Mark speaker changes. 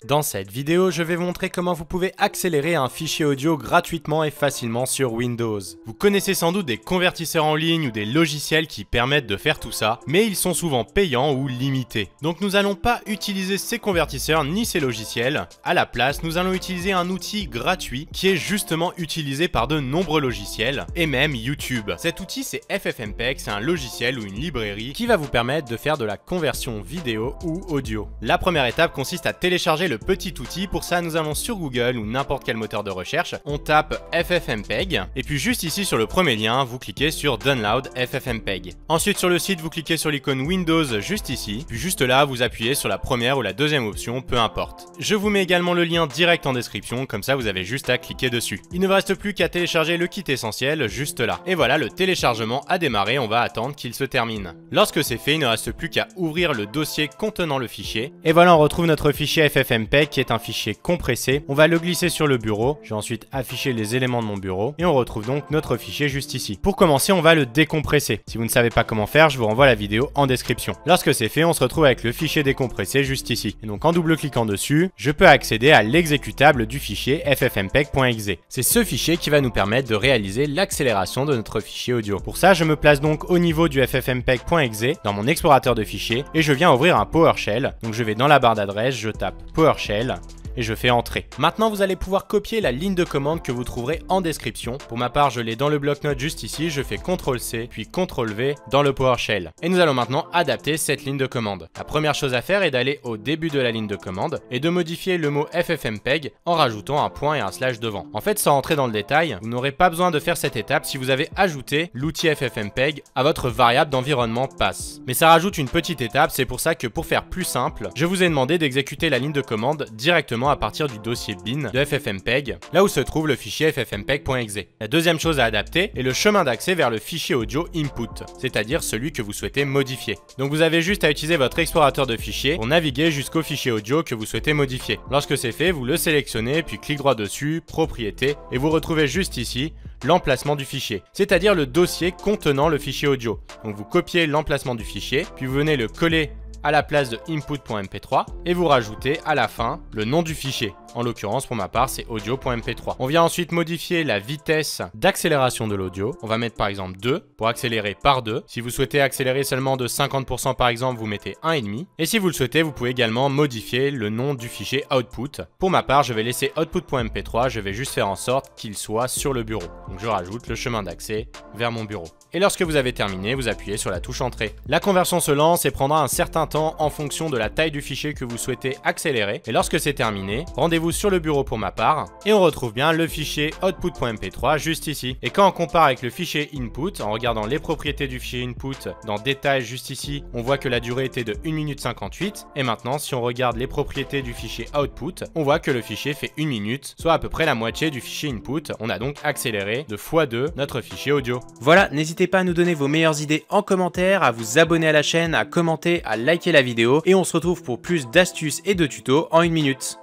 Speaker 1: Dans cette vidéo, je vais vous montrer comment vous pouvez accélérer un fichier audio gratuitement et facilement sur Windows. Vous connaissez sans doute des convertisseurs en ligne ou des logiciels qui permettent de faire tout ça, mais ils sont souvent payants ou limités. Donc nous n'allons pas utiliser ces convertisseurs ni ces logiciels. À la place, nous allons utiliser un outil gratuit qui est justement utilisé par de nombreux logiciels et même YouTube. Cet outil, c'est FFmpeg, c'est un logiciel ou une librairie qui va vous permettre de faire de la conversion vidéo ou audio. La première étape consiste à télécharger le petit outil. Pour ça, nous allons sur Google ou n'importe quel moteur de recherche, on tape FFmpeg et puis juste ici sur le premier lien, vous cliquez sur Download FFmpeg. Ensuite sur le site, vous cliquez sur l'icône Windows juste ici, puis juste là, vous appuyez sur la première ou la deuxième option, peu importe. Je vous mets également le lien direct en description, comme ça vous avez juste à cliquer dessus. Il ne vous reste plus qu'à télécharger le kit essentiel juste là. Et voilà, le téléchargement a démarré, on va attendre qu'il se termine. Lorsque c'est fait, il ne reste plus qu'à ouvrir le dossier contenant le fichier. Et voilà, on retrouve notre fichier FFmpeg qui est un fichier compressé. On va le glisser sur le bureau. Je vais ensuite afficher les éléments de mon bureau et on retrouve donc notre fichier juste ici. Pour commencer, on va le décompresser. Si vous ne savez pas comment faire, je vous renvoie la vidéo en description. Lorsque c'est fait, on se retrouve avec le fichier décompressé juste ici. Et donc en double-cliquant dessus, je peux accéder à l'exécutable du fichier ffmpeg.exe. C'est ce fichier qui va nous permettre de réaliser l'accélération de notre fichier audio. Pour ça, je me place donc au niveau du ffmpeg.exe dans mon explorateur de fichiers et je viens ouvrir un PowerShell. Donc je vais dans la barre d'adresse, je tape PowerShell et je fais entrer. Maintenant, vous allez pouvoir copier la ligne de commande que vous trouverez en description. Pour ma part, je l'ai dans le bloc-notes juste ici. Je fais CTRL-C puis CTRL-V dans le PowerShell. Et nous allons maintenant adapter cette ligne de commande. La première chose à faire est d'aller au début de la ligne de commande et de modifier le mot FFmpeg en rajoutant un point et un slash devant. En fait, sans rentrer dans le détail, vous n'aurez pas besoin de faire cette étape si vous avez ajouté l'outil FFmpeg à votre variable d'environnement pass. Mais ça rajoute une petite étape, c'est pour ça que pour faire plus simple, je vous ai demandé d'exécuter la ligne de commande directement à partir du dossier bin de FFmpeg, là où se trouve le fichier ffmpeg.exe. La deuxième chose à adapter est le chemin d'accès vers le fichier audio input, c'est-à-dire celui que vous souhaitez modifier. Donc vous avez juste à utiliser votre explorateur de fichiers pour naviguer jusqu'au fichier audio que vous souhaitez modifier. Lorsque c'est fait, vous le sélectionnez, puis clic droit dessus, propriétés, et vous retrouvez juste ici l'emplacement du fichier, c'est-à-dire le dossier contenant le fichier audio. Donc vous copiez l'emplacement du fichier, puis vous venez le coller à la place de input.mp3 et vous rajoutez à la fin le nom du fichier. En l'occurrence, pour ma part, c'est audio.mp3. On vient ensuite modifier la vitesse d'accélération de l'audio. On va mettre par exemple 2 pour accélérer par 2. Si vous souhaitez accélérer seulement de 50% par exemple, vous mettez 1,5. Et si vous le souhaitez, vous pouvez également modifier le nom du fichier output. Pour ma part, je vais laisser output.mp3. Je vais juste faire en sorte qu'il soit sur le bureau. Donc je rajoute le chemin d'accès vers mon bureau. Et lorsque vous avez terminé, vous appuyez sur la touche entrée. La conversion se lance et prendra un certain temps en fonction de la taille du fichier que vous souhaitez accélérer. Et lorsque c'est terminé, rendez-vous sur le bureau pour ma part et on retrouve bien le fichier output.mp3 juste ici. Et quand on compare avec le fichier input, en regardant les propriétés du fichier input dans détail juste ici, on voit que la durée était de 1 minute 58 et maintenant si on regarde les propriétés du fichier output, on voit que le fichier fait 1 minute, soit à peu près la moitié du fichier input. On a donc accéléré de x2 notre fichier audio.
Speaker 2: Voilà, n'hésitez pas à nous donner vos meilleures idées en commentaire, à vous abonner à la chaîne, à commenter, à liker la vidéo et on se retrouve pour plus d'astuces et de tutos en 1 minute.